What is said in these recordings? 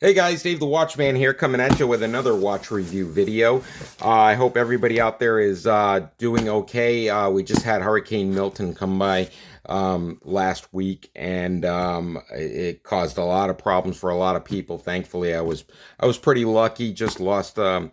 Hey guys, Dave the Watchman here, coming at you with another watch review video. I hope everybody out there is doing okay. We just had Hurricane Milton come by last week, and it caused a lot of problems for a lot of people. Thankfully, I was pretty lucky. Just lost a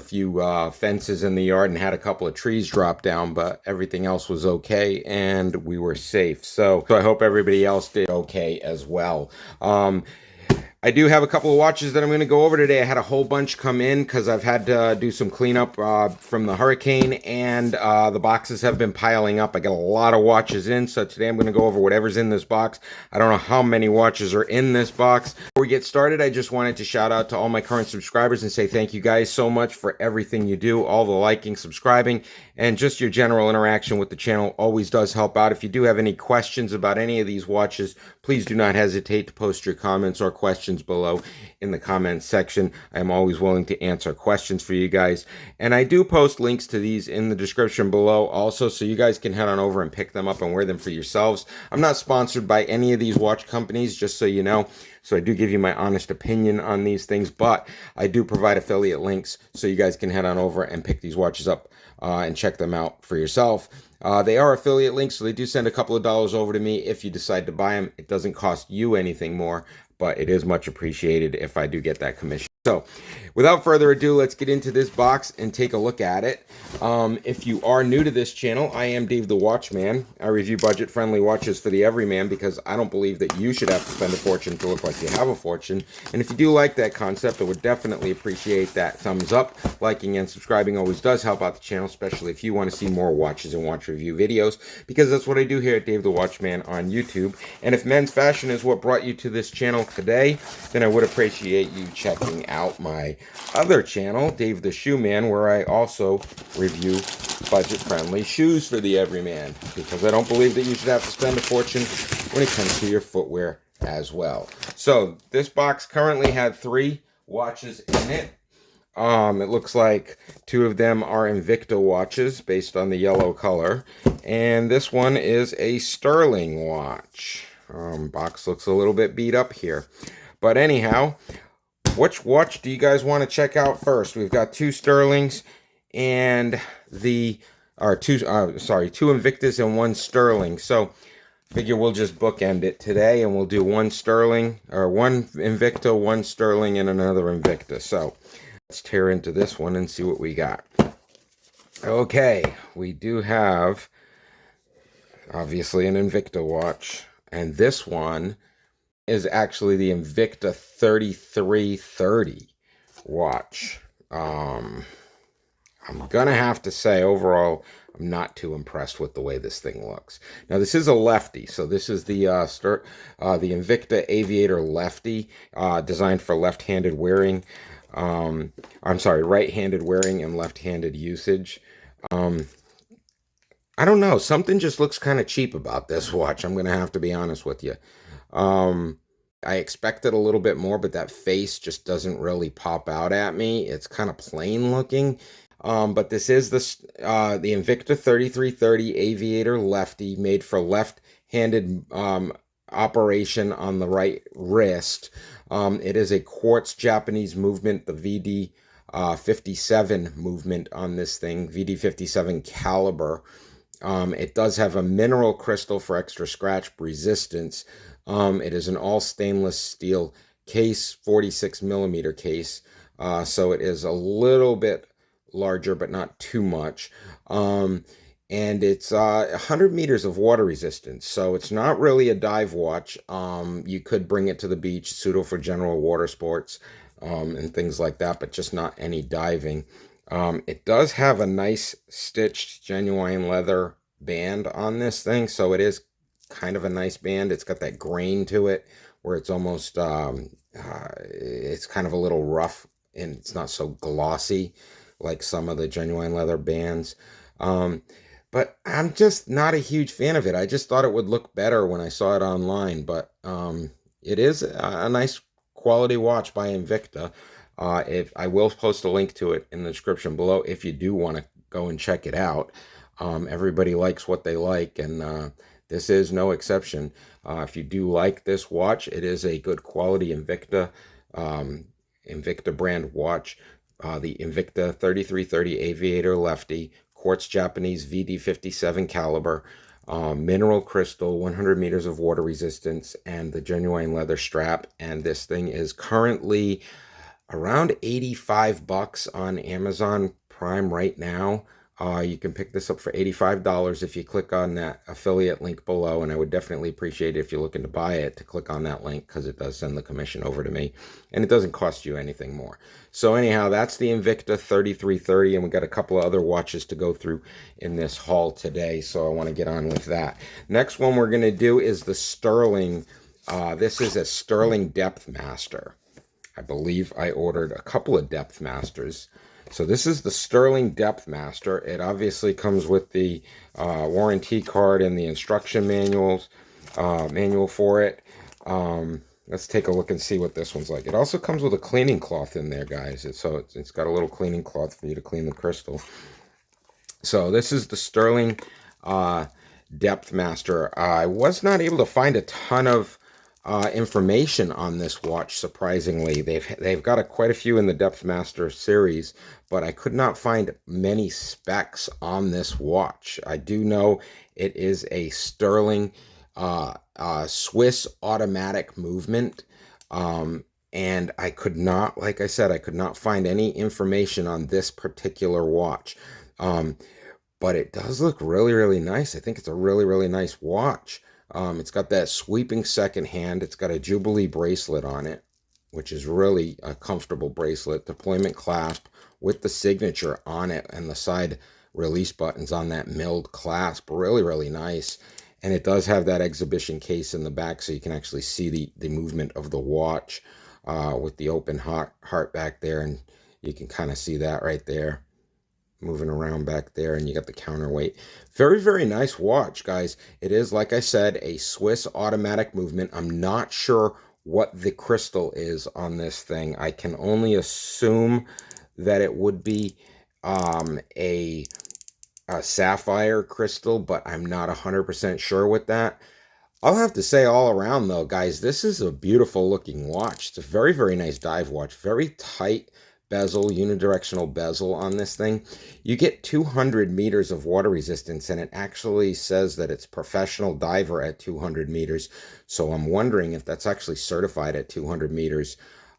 few fences in the yard and had a couple of trees drop down, but everything else was okay and we were safe. So I hope everybody else did okay as well. I do have a couple of watches that I'm going to go over today. I had a whole bunch come in because I've had to do some cleanup from the hurricane, and the boxes have been piling up. I got a lot of watches in, so today I'm going to go over whatever's in this box. I don't know how many watches are in this box. Before we get started, I just wanted to shout out to all my current subscribers and say thank you guys so much for everything you do, all the liking, subscribing, and just your general interaction with the channel always does help out. If you do have any questions about any of these watches, please do not hesitate to post your comments or questions below in the comments section. I am always willing to answer questions for you guys. And I do post links to these in the description below also, so you guys can head on over and pick them up and wear them for yourselves. I'm not sponsored by any of these watch companies, just so you know. So I do give you my honest opinion on these things, but I do provide affiliate links so you guys can head on over and pick these watches up and check them out for yourself. They are affiliate links, so they do send a couple of dollars over to me if you decide to buy them. It doesn't cost you anything more, but it is much appreciated if I do get that commission. So without further ado, let's get into this box and take a look at it. If you are new to this channel, I am Dave the Watchman. I review budget-friendly watches for the everyman because I don't believe that you should have to spend a fortune to look like you have a fortune. And if you do like that concept, I would definitely appreciate that thumbs up. Liking and subscribing always does help out the channel, especially if you want to see more watches and watch review videos, because that's what I do here at Dave the Watchman on YouTube. And if men's fashion is what brought you to this channel today, then I would appreciate you checking out my other channel, Dave the Shoe Man, where I also review budget-friendly shoes for the everyman, because I don't believe that you should have to spend a fortune when it comes to your footwear as well. So this box currently had 3 watches in it. It looks like 2 of them are Invicta watches based on the yellow color, and this one is a Stuhrling watch. Box looks a little bit beat up here, but anyhow, which watch do you guys want to check out first? We've got 2 Stuhrlings and two Invictas and 1 Stuhrling. So figure we'll just bookend it today, and we'll do 1 Stuhrling, or 1 Invicta, 1 Stuhrling, and another Invicta. So let's tear into this one and see what we got. Okay, we do have obviously an Invicta watch, and this one is actually the Invicta 3330 watch. I'm gonna have to say, overall, I'm not too impressed with the way this thing looks. Now, this is a lefty, so this is the Invicta Aviator lefty, designed for left-handed wearing. I'm sorry, right-handed wearing and left-handed usage. I don't know, something just looks kind of cheap about this watch. I'm gonna have to be honest with you. I expected a little bit more, but that face just doesn't really pop out at me. It's kind of plain looking. But this is the Invicta 3330 Aviator lefty, made for left-handed operation on the right wrist. It is a quartz Japanese movement, the VD 57 movement on this thing, VD 57 caliber. It does have a mineral crystal for extra scratch resistance. It is an all stainless steel case, 46 millimeter case. So it is a little bit larger, but not too much. And it's 100 meters of water resistance. So it's not really a dive watch. You could bring it to the beach, suitable for general water sports, and things like that, but just not any diving. It does have a nice stitched genuine leather band on this thing, so it is kind of a nice band. It's got that grain to it where it's almost it's kind of a little rough, and it's not so glossy like some of the genuine leather bands. But I'm just not a huge fan of it. I just thought it would look better when I saw it online, but it is a nice quality watch by Invicta. If I will post a link to it in the description below if you do want to go and check it out. Everybody likes what they like, and this is no exception. If you do like this watch, it is a good quality Invicta brand watch. The Invicta 3330 Aviator Lefty, quartz Japanese VD57 caliber, mineral crystal, 100 meters of water resistance, and the genuine leather strap. And this thing is currently around 85 bucks on Amazon Prime right now. You can pick this up for $85 if you click on that affiliate link below, and I would definitely appreciate it if you're looking to buy it to click on that link, because it does send the commission over to me, and it doesn't cost you anything more. So anyhow, that's the Invicta 3330, and we got a couple of other watches to go through in this haul today, so I want to get on with that. Next one we're going to do is the Stuhrling. This is a Stuhrling Depth Master. I believe I ordered a couple of Depth Masters. So this is the Stuhrling Depth Master. It obviously comes with the warranty card and the instruction manual for it. Let's take a look and see what this one's like. It also comes with a cleaning cloth in there, guys. It's got a little cleaning cloth for you to clean the crystal. So this is the Stuhrling Depth Master. I was not able to find a ton of information on this watch, surprisingly. They've got quite a few in the Depth Master series, but I could not find many specs on this watch. I do know it is a Stuhrling Swiss automatic movement, and I could not, like I said, I could not find any information on this particular watch. But it does look really, really nice. I think it's a really, really nice watch. It's got that sweeping second hand. It's got a Jubilee bracelet on it, which is really a comfortable bracelet. Deployment clasp with the signature on it, and the side release buttons on that milled clasp. Really, really nice. And it does have that exhibition case in the back, so you can actually see the movement of the watch with the open heart back there. And you can kind of see that right there, moving around back there, and you got the counterweight. Very, very nice watch, guys. It is, like I said, a Swiss automatic movement. I'm not sure what the crystal is on this thing. I can only assume that it would be a sapphire crystal, but I'm not 100% sure with that. I'll have to say, all around though, guys, this is a beautiful looking watch. It's a very, very nice dive watch. Very tight bezel, unidirectional bezel on this thing. You get 200 meters of water resistance, and it actually says that it's professional diver at 200 meters. So I'm wondering if that's actually certified at 200 meters.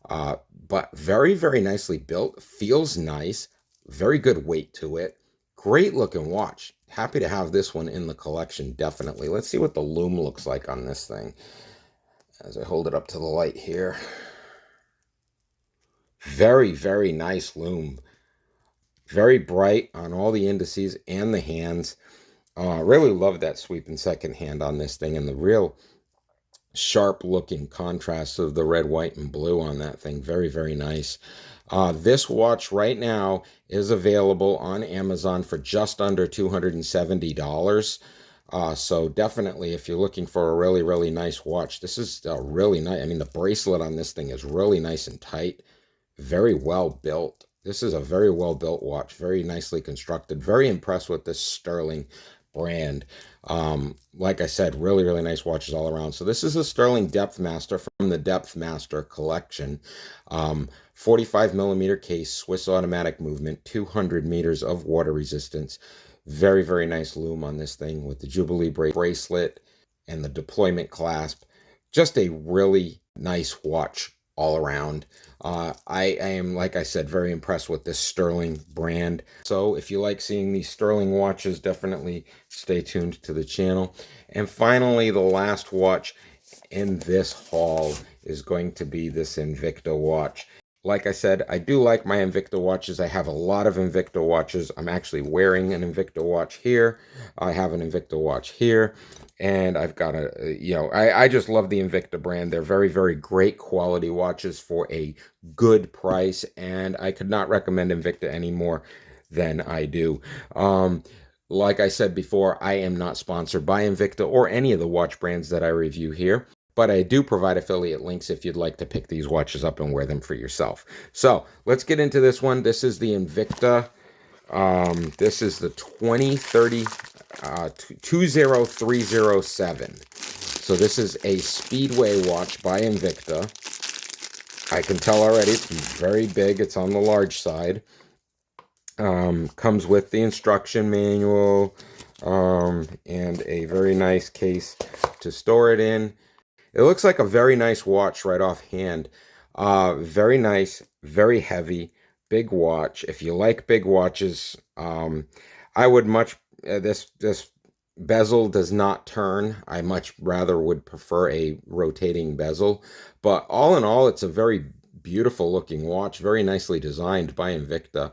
But very, very nicely built. Feels nice. Very good weight to it. Great looking watch. Happy to have this one in the collection, definitely. Let's see what the lume looks like on this thing as I hold it up to the light here. Very, very nice lume. Very bright on all the indices and the hands. Really love that sweeping second hand on this thing, and the real sharp looking contrast of the red, white, and blue on that thing. Very, very nice. This watch right now is available on Amazon for just under $270. So definitely, if you're looking for a really, really nice watch, this is really nice. I mean, the bracelet on this thing is really nice and tight. Very well built. This is a very well built watch. Very nicely constructed. Very impressed with this Stuhrling brand. Like I said, really, really nice watches all around. So this is a Stuhrling Depth Master from the Depth Master collection. 45 millimeter case, Swiss automatic movement, 200 meters of water resistance. Very, very nice lume on this thing with the Jubilee bracelet and the deployment clasp. Just a really nice watch all around. I am, like I said, very impressed with this Stuhrling brand. So if you like seeing these Stuhrling watches, definitely stay tuned to the channel. And finally, the last watch in this haul is going to be this Invicta watch. Like I said, I do like my Invicta watches. I have a lot of Invicta watches. I'm actually wearing an Invicta watch here. I have an Invicta watch here. And I've got I just love the Invicta brand. They're very, very great quality watches for a good price. And I could not recommend Invicta any more than I do. Like I said before, I am not sponsored by Invicta or any of the watch brands that I review here. But I do provide affiliate links if you'd like to pick these watches up and wear them for yourself. So let's get into this one. This is the Invicta This is the 20307. So this is a Speedway watch by Invicta. I can tell already it's very big. It's on the large side. Comes with the instruction manual and a very nice case to store it in. It looks like a very nice watch right offhand. Very nice, very heavy, big watch. If you like big watches, I would much this bezel does not turn. I much rather would prefer a rotating bezel. But all in all, it's a very beautiful looking watch, very nicely designed by Invicta.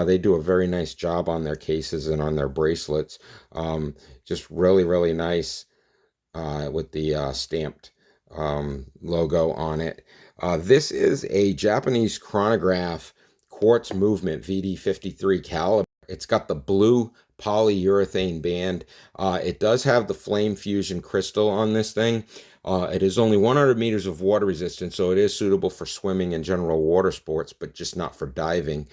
They do a very nice job on their cases and on their bracelets. Just really, really nice with the stamped logo on it. This is a Japanese chronograph quartz movement VD53 caliber. It's got the blue polyurethane band. It does have the flame fusion crystal on this thing. It is only 100 meters of water resistance, so it is suitable for swimming and general water sports, but just not for diving.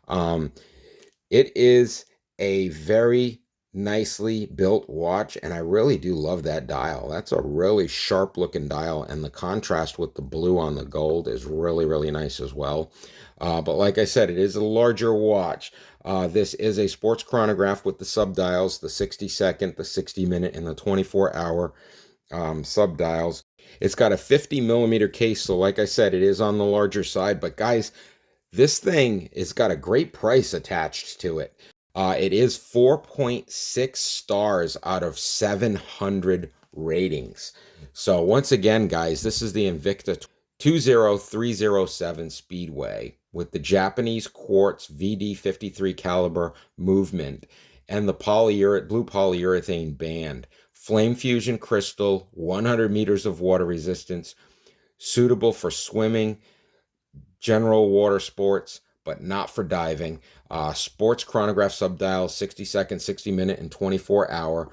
It is a very nicely built watch, and I really do love that dial. That's a really sharp looking dial, and the contrast with the blue on the gold is really, really nice as well. But like I said, it is a larger watch. This is a sports chronograph with the subdials, the 60-second, the 60-minute, and the 24-hour subdials. It's got a 50 millimeter case, so like I said, it is on the larger side. But guys, this thing has got a great price attached to it. It is 4.6 stars out of 700 ratings. So once again, guys, this is the Invicta 20307 Speedway with the Japanese quartz VD53 caliber movement and the blue polyurethane band. Flame fusion crystal, 100 meters of water resistance, suitable for swimming, general water sports, but not for diving. Sports chronograph subdial, 60-second, 60-minute, and 24-hour,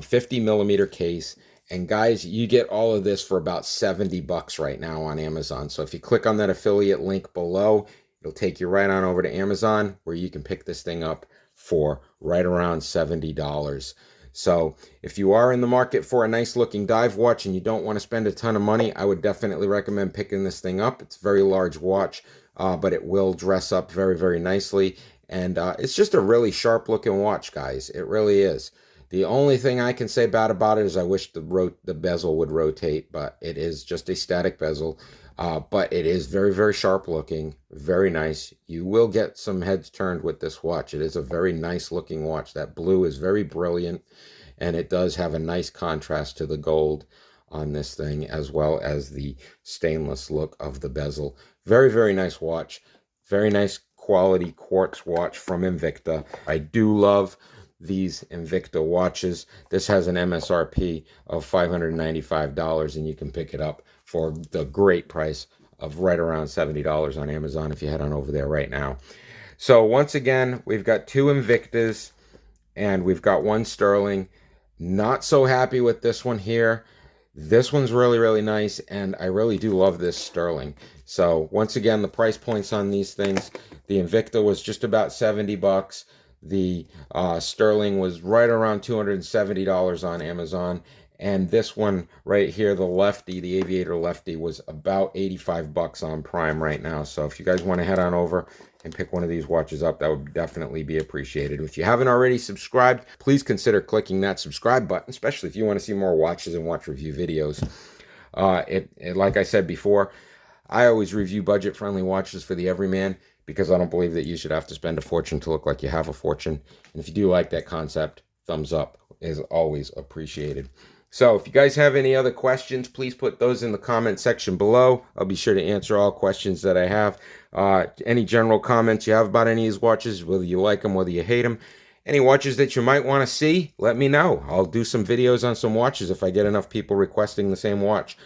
50 millimeter case. And guys, you get all of this for about 70 bucks right now on Amazon. So if you click on that affiliate link below, it'll take you right on over to Amazon, where you can pick this thing up for right around $70. So if you are in the market for a nice looking dive watch and you don't want to spend a ton of money, I would definitely recommend picking this thing up. It's a very large watch, but it will dress up very, very nicely. And it's just a really sharp looking watch, guys. It really is. The only thing I can say bad about it is I wish the bezel would rotate, but it is just a static bezel. But it is very, very sharp looking, very nice. You will get some heads turned with this watch. It is a very nice looking watch. That blue is very brilliant, and it does have a nice contrast to the gold on this thing, as well as the stainless look of the bezel. Very, very nice watch. Very nice quality quartz watch from Invicta. I do love these Invicta watches. This has an MSRP of $595, and you can pick it up for the great price of right around $70 on Amazon if you head on over there right now. So once again, we've got two Invictas and we've got one Stuhrling. Not so happy with this one here. This one's really, really nice, and I really do love this Stuhrling. So once again, the price points on these things, the Invicta was just about 70 bucks. The Stuhrling was right around $270 on Amazon. And this one right here, the Lefty, the Aviator Lefty, was about 85 bucks on Prime right now. So if you guys want to head on over and pick one of these watches up, that would definitely be appreciated. If you haven't already subscribed, please consider clicking that subscribe button, especially if you want to see more watches and watch review videos. Like I said before, I always review budget-friendly watches for the everyman, because I don't believe that you should have to spend a fortune to look like you have a fortune. And if you do like that concept, thumbs up is always appreciated. So if you guys have any other questions, please put those in the comment section below. I'll be sure to answer all questions that I have. Any general comments you have about any of these watches, whether you like them, whether you hate them, any watches that you might want to see, let me know. I'll do some videos on some watches if I get enough people requesting the same watch.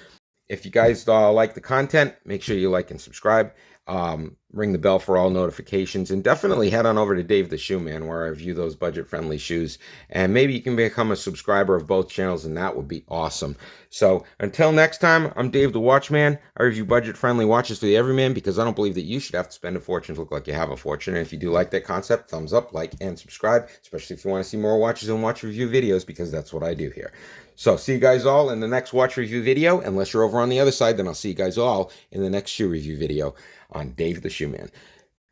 If you guys like the content, make sure you like and subscribe. Ring the bell for all notifications, and definitely head on over to Dave the Shoe Man, where I review those budget-friendly shoes. And maybe you can become a subscriber of both channels, and that would be awesome. So until next time, I'm Dave the Watchman. I review budget-friendly watches for the everyman because I don't believe that you should have to spend a fortune to look like you have a fortune. And if you do like that concept, thumbs up, like, and subscribe, especially if you want to see more watches and watch review videos, because that's what I do here. So see you guys all in the next watch review video. Unless you're over on the other side, then I'll see you guys all in the next shoe review video on Dave the Shoe Man.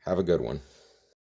Have a good one.